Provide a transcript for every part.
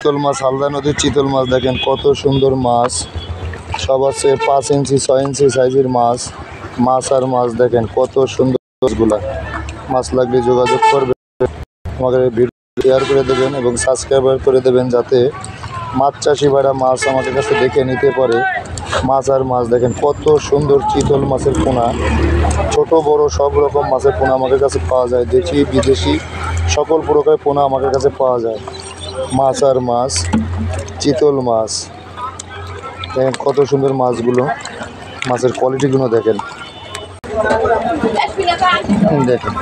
চিতল মাছ, হালদা নদীর চিতল মাছ দেখেন কত সুন্দর মাছ। সব আছে 5 ইঞ্চি 6 ইঞ্চি সাইজের মাছ। মাছ আর মাছ দেখেন কত সুন্দর মাছগুলা। মাছ লাগলে যোগাযোগ করবেন, আমাকে ভিডিও শেয়ার করে দেবেন এবং সাবস্ক্রাইব করে দেবেন, যাতে মাছ চাষি ভাইরা মাছ আমাদের কাছে দেখে নিতে পারে। মাছ আর মাছ দেখেন কত সুন্দর চিতল মাছের পোনা, ছোট বড় সব রকম মাছের পোনা আমাদের কাছে পাওয়া যায়। দেশি বিদেশি সকল প্রকারের পোনা আমাদের কাছে পাওয়া যায়। মাছ আর মাছ, চিতল মাছ দেখেন কত সুন্দর মাছগুলো। মাছের কোয়ালিটিগুলো দেখেন দেখেন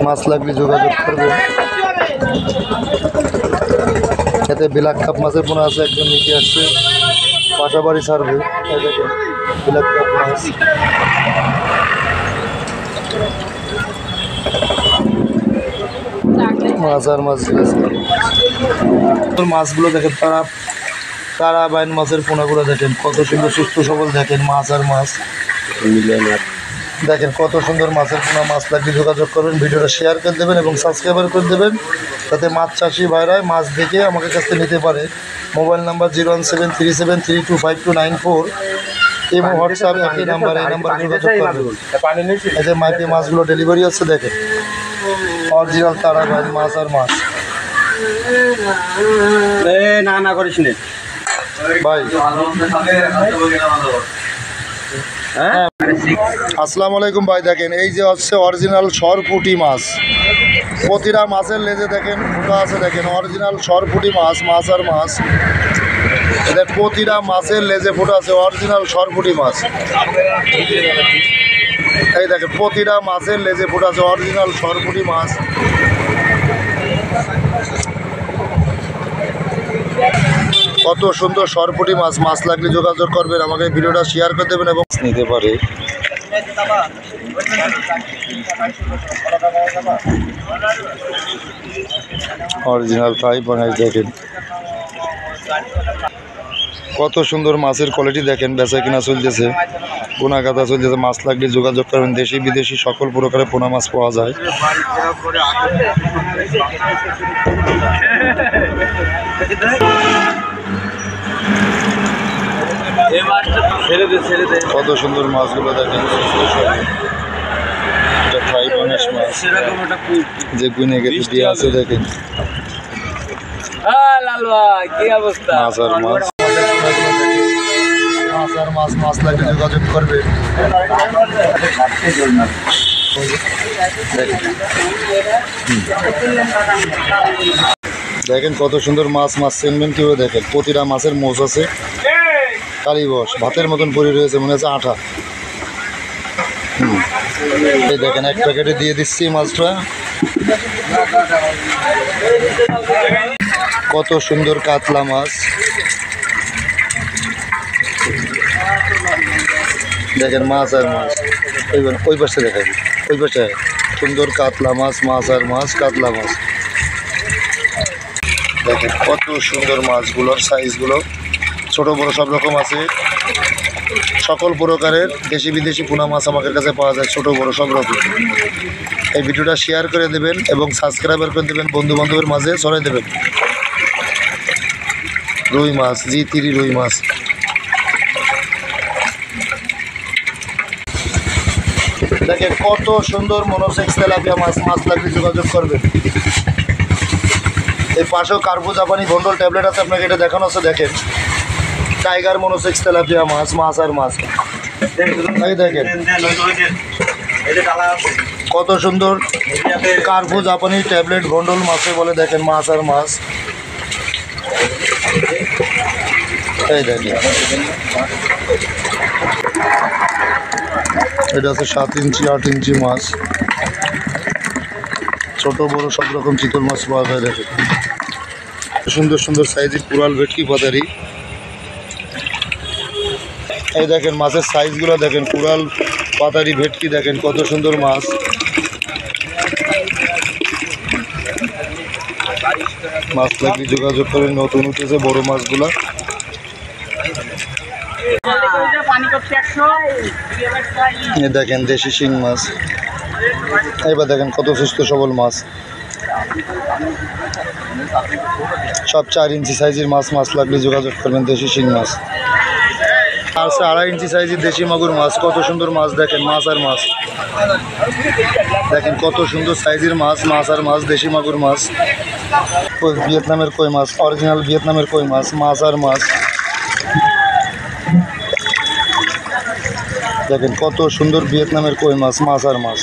মাছ লাগলে যোগাযোগ করবে। এতে ব্ল্যাক কাপ মাছের পোনা আছে, একজন নিতে আসছে, পাশাবাড়ি ছাড়বে। দেখেন ব্ল্যাক কাপ মাছ, মাছ আর মাছ মাছগুলো দেখেন। তারা বাইন মাছের পোনাগুলো দেখেন কত সুন্দর সুস্থ সবল। দেখেন মাছ আর মাছ দেখেন কত সুন্দর মাছের পোনা। মাছ লাগলে যোগাযোগ করবেন, ভিডিওটা শেয়ার করে দেবেন এবং সাবস্ক্রাইবার করে দেবেন, যাতে মাছ চাষি ভাইরা মাছ দেখে আমাদের কাছ থেকে নিতে পারে। মোবাইল নাম্বার 01737325294 এবং হোয়াটসঅ্যাপ একই নাম্বার, এই নাম্বারে যোগাযোগ করবেন। এতে মাইপে মাছগুলো ডেলিভারি আছে দেখেন, অরিজিনাল তারা বাইন মাছ আর মাছ। না করিস নে ভাই। আসসালামু আলাইকুম ভাই। দেখেন এই যে হচ্ছে অরিজিনাল সরপুঁটি মাছ। প্রতিটা মাছের লেজে দেখেন ফুটা আছে, দেখেন অরিজিনাল সরপুঁটি মাছ। মাছ আর মাছ এদের প্রতিটা মাছের লেজে ফুটা আছে, অরিজিনাল সরপুঁটি মাছ। এই দেখেন প্রতিটা মাছের লেজে ফুটা আছে, অরিজিনাল সরপুঁটি মাছ। কত সুন্দর সরপুঁটি মাছ। মাছ লাগলে যোগাযোগ করবেন, আমাকে ভিডিওটা শেয়ার করে দেবেন এবং নিতে পারে। অরিজিনাল ফ্রাই বানাই দেখেন কত সুন্দর মাছের কোয়ালিটি। দেখেন বেচা কিনা চলতেছে, পোনা কাটা চলতেছে। মাছ লাগলে যোগাযোগ করবেন, দেশি বিদেশি সকল প্রকারের পোনা মাছ পাওয়া যায়। কত সুন্দর মাছগুলো দেখেন, ফ্রাই পাঙ্গাস মাছ যে গুনে গেছে দিয়ে আছে দেখেন। মাছ আর মাছ, মাছ আর মাছ। মাছ লাগলে যোগাযোগ করবে। দেখেন কত সুন্দর মাছ। মাছ চিনবেন কীভাবে দেখেন, প্রতিটা মাছের মোচ আছে, কালীবস ভাতের মতন পরি রয়েছে, মনে হচ্ছে আঠা। এই দেখেন এক প্যাকেটে দিয়ে দিচ্ছি মাছটা। কত সুন্দর কাতলা মাছ দেখেন। মাছ আর মাছ ওই পাশে দেখাবি, ওই পাশে সুন্দর কাতলা মাছ। মাছ আর মাছ, কাতলা মাছ দেখেন কত সুন্দর মাছগুলোর সাইজগুলো, ছোট বড় সব রকম আছে। সকল প্রকারের দেশি বিদেশি পোনা মাছ আমাদের কাছে পাওয়া যায়, ছোট বড় সব রকম। এই ভিডিওটা শেয়ার করে দেবেন এবং সাবস্ক্রাইবার করে দেবেন, বন্ধু বান্ধবের মাঝে ছড়াই দেবেন। রুই মাছ, G3 রুই মাছ। দেখেন কত সুন্দর মনোসেক্স তেলাপিয়া মাছ। মাছ লাগলে যোগাযোগ করবেন। এই পাশেও কার্বো জাপানি ভন্ডল ট্যাবলেট আছে, আপনাকে এটা দেখানো আছে। দেখেন টাইগার মনোসেক্স তেলাপিয়া মাছ। মাছ আর মাছ এই দেখেন কত সুন্দর কার্বো জাপানি ট্যাবলেট ভন্ডল মাছে বলে। দেখেন মাছ আর মাছ এই দেখেন। এটা আছে 7 ইঞ্চি 8 ইঞ্চি মাছ, ছোট বড় সব রকম চিতল মাছ পাওয়া যায়। দেখেন সুন্দর সুন্দর সাইজের কুড়াল ভেটকি পাতারি। এই দেখেন মাছের সাইজগুলো দেখেন, কুড়াল পাতারি ভেটকি দেখেন কত সুন্দর মাছ। মাছ লাগলে যোগাযোগ করে, নতুন উঠেছে বড় মাছগুলো। দেখেন দেশি শিং মাছ। এবার দেখেন কত সুস্থ সবল মাছ, সব 4 ইঞ্চি সাইজের মাছ। মাছ লাগলে যোগাযোগ করবেন। দেশি শিং মাছ আছে 2.5 ইঞ্চি সাইজের দেশি মাগুর মাছ। কত সুন্দর মাছ দেখেন, মাছ আর মাছ দেখেন কত সুন্দর সাইজের মাছ। মাছ আর মাছ, দেশি মাগুর মাছ, ভিয়েতনামের কই মাছ, অরিজিনাল ভিয়েতনামের কই মাছ। মাছ আর মাছ দেখেন কত সুন্দর ভিয়েতনামের কই মাছ। মাছ আর মাছ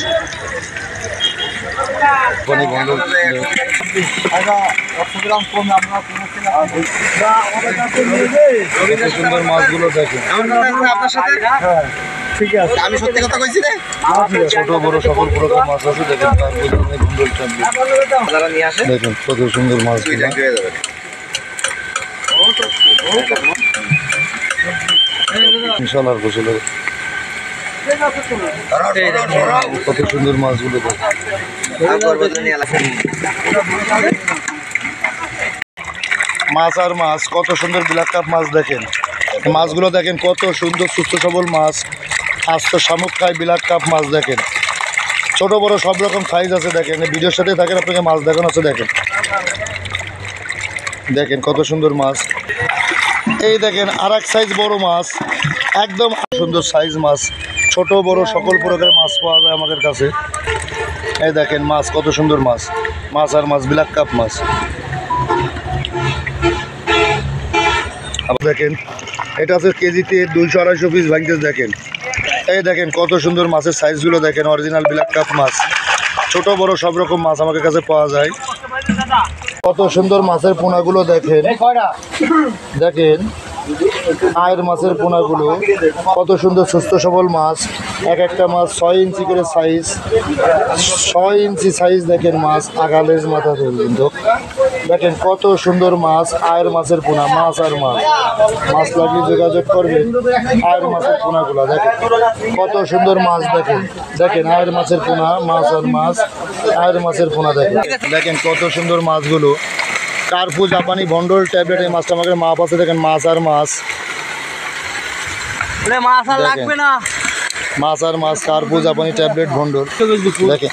সুন্দর মাছগুলো দেখেন। ঠিক আছে, আমি সত্যি কথা কইছি রে। ছোট বড় সকল প্রকার মাছ আছে দেখেন। দেখেন কত সুন্দর মাছ, ইনশাআল্লাহ গোসলের কত সুন্দর মাছগুলো দেখেন। মাছ আর মাছ, কত সুন্দর ব্ল্যাক কাপ মাছ দেখেন। মাছগুলো দেখেন কত সুন্দর সুস্থ সবল মাছ। আস্ত শামুক খায় ব্ল্যাক কাপ মাছ দেখেন। ছোট বড় সব রকম সাইজ আছে দেখেন। ভিডিওর সাথে থাকেন, আপনাকে মাছ দেখানো আছে দেখেন। দেখেন কত সুন্দর মাছ। এই দেখেন আর এক সাইজ বড় মাছ, একদম সুন্দর সাইজ মাছ। ছোট বড় সকল প্রকারের মাছ পাওয়া যায় আমাদের কাছে। এই দেখেন মাছ, কত সুন্দর মাছ। মাছ আর মাছ, ব্ল্যাক কাপ মাছ। দেখেন এটা আছে কেজিতে 200-250 পিস ভাঙতে দেখেন। এই দেখেন কত সুন্দর মাছের সাইজগুলো দেখেন। অরিজিনাল ব্ল্যাক কাপ মাছ, ছোট বড় সব রকম মাছ আমাদের কাছে পাওয়া যায়। কত সুন্দর মাছের পোনাগুলো দেখেন। দেখেন আয়ের মাছের পোনাগুলো কত সুন্দর সুস্থ সবল মাছ। এক একটা মাছ 6 ইঞ্চি করে সাইজ, 6 ইঞ্চি সাইজ দেখেন মাছ। আগালেজ মাথা ধরে কিন্তু দেখেন কত সুন্দর মাছ। আয়ের মাছের পোনা, মাছ আর মাছ। মাছ লাগলে যোগাযোগ করবেন। আয়ের মাছের পোনাগুলো দেখেন কত সুন্দর মাছ দেখেন। দেখেন আয়ের মাছের পোনা, মাছ আর মাছ। আয়ের মাছের পোনা দেখেন। দেখেন কত সুন্দর মাছগুলো। কার্পু জাপানি ভন্ডল ট্যাবলেট, এই মাছটা আমাকে মাপ আছে দেখেন। মাছ আর মাছ, মাছ আর লাগবে না। মাছ আর মাছ, কার্পু জাপানি ট্যাবলেট ভন্ডল দেখেন।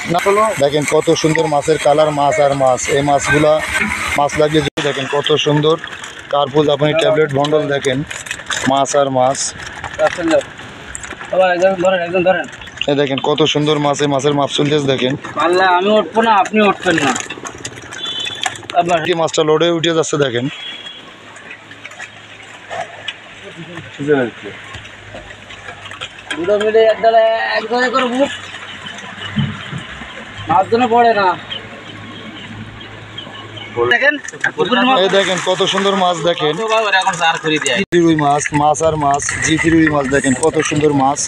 দেখেন কত সুন্দর মাছের কালার। মাছ আর মাছ, এই মাছগুলা মাছ লাগিয়ে দেখেন কত সুন্দর। কার্পু জাপানি ট্যাবলেট ভন্ডল দেখেন। মাছ আর মাছ একদম ধরেন। এই দেখেন কত সুন্দর মাছ। এই মাছের মাপ চলতেছে দেখেন। আল্লাহ, আমি উঠবো না, আপনি উঠবেন না। কি মাছটা লোডে উঠে যাচ্ছে দেখেন। দুটো মিলে এক জায়গায় করে মুখ মাছ জন্য পড়ে না। দেখেন এই দেখেন কত সুন্দর মাছ দেখেন। এখন চার করে দেয় রুই মাছ, মাছ আর মাছ, জি3 রুই মাছ দেখেন কত সুন্দর মাছ।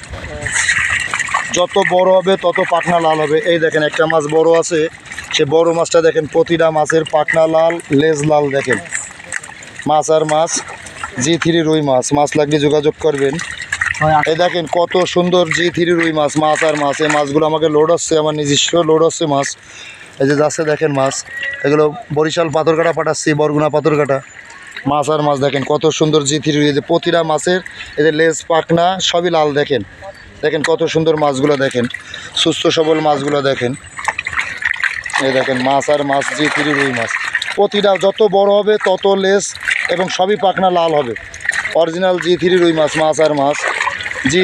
যত বড় হবে তত পাখনা লাল হবে। এই দেখেন একটা মাছ বড় আছে, সে বড় মাছটা দেখেন প্রতিটা মাছের পাখনা লাল, লেজ লাল দেখেন। মাছ আর মাছ, জি3 রুই মাছ। মাছ লাগলে যোগাযোগ করবেন। এই দেখেন কত সুন্দর জি3 রুই মাছ। মাছ আর মাছ, এই মাছগুলো আমাকে লোড হচ্ছে, আমার নিজস্ব লোড হচ্ছে মাছ। এই যে যাচ্ছে দেখেন মাছ, এগুলো বরিশাল পাথরঘাটা পাঠাচ্ছি, বরগুনা পাথরঘাটা। মাছ আর মাছ দেখেন কত সুন্দর জি3 রুই। এই যে প্রতিটা মাছের এই যে লেজ পাখনা সবই লাল দেখেন। দেখেন কত সুন্দর মাছগুলো দেখেন, সুস্থ সবল মাছগুলো দেখেন। এই দেখেন মাছ আর মাছ, জি3 রুই মাছ। প্রতিটা যত বড় হবে তত লেজ এবং সবই পাখনা লাল হবে। অরিজিনাল জি3 রুই মাছ। মাছ আর মাছ, জি